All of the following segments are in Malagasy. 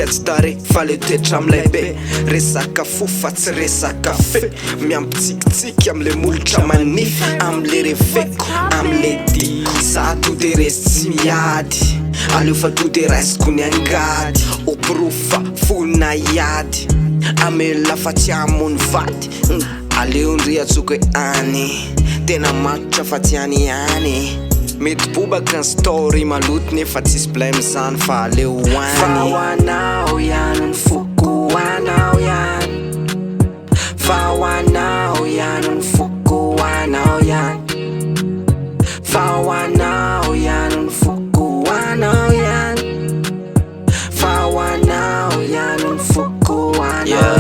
tsy tare fa le toetra am'lay be resaka fo fa tsy resaka fe miampitsikitsiky am'le molotra manify am'le reveko am'le diko za to de resy tsy miady aleo fa to de raisiko ny angady oprofa fona iady amela fa tsy amony vady aleo ndry atsoko hoe any tena matotra fa tsy any mety bobaka ny story maloto nefa tsisy blame zany fa aleo hoany fa hoanao ihany ny foko hoanao ihany fa hoanao ihany ny foko hoanao ihany fa hoanao ihany ny foko hoanao ihany fa hoanao ihany ny foko hoanao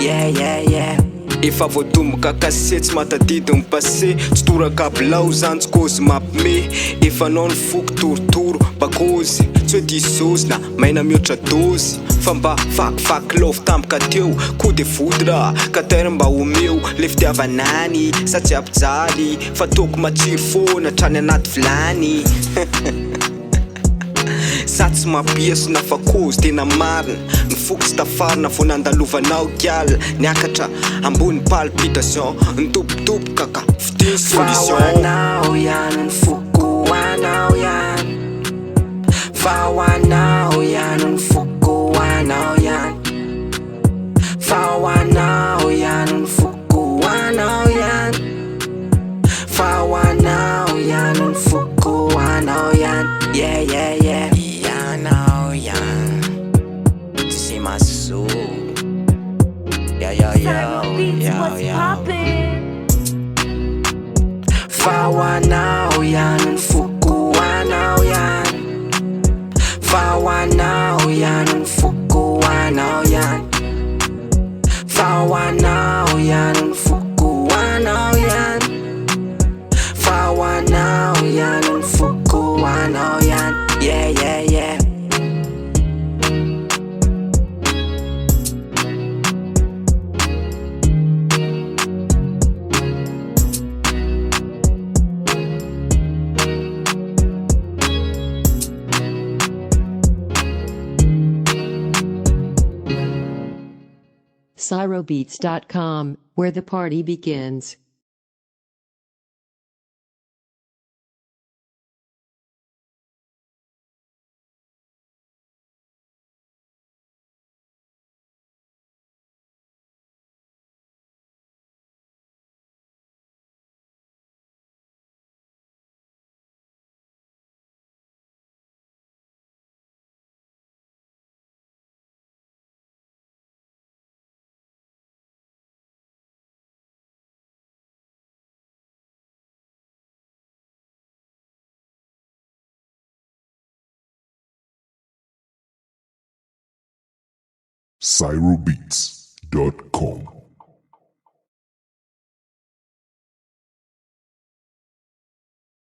ihany yeah efa voatomboka kase tsy matadidy ny passé tsy toraka bilao zany tsy kozy mampime efa nao ny foko torotoro bakozy tsy hoe disosy na maina mihoatra dozy fa mba vakivaky lova tampoka teo ko de vodra ka tera mba homeo le fitiavanany sa tsy ampijaly fa toko matsiro foana trany anaty vilany sa tsy mampiasona fa kozy tena marina ny foko sy tafarina vo nandalovanao giala niakatra ambony palpitation nitopitopoka ka fitiny solution fa hoanao ihany ny foko hoanao ihany fa hoanao ihany ny foko hoanao ihany fa hoanao ihany ny foko hoanao ihany fa hoanao ihany ny foko hoanao ihany yeah now young to see my soul yo fa hoanao ihany ny foko hoanao ihany fa hoanao ihany ny foko hoanao ihany fa hoanao ihany ny foko hoanao ihany fa hoanao ihany ny foko hoanao ihany yeah Syrobeats.com, where the party begins. Syrobeats.com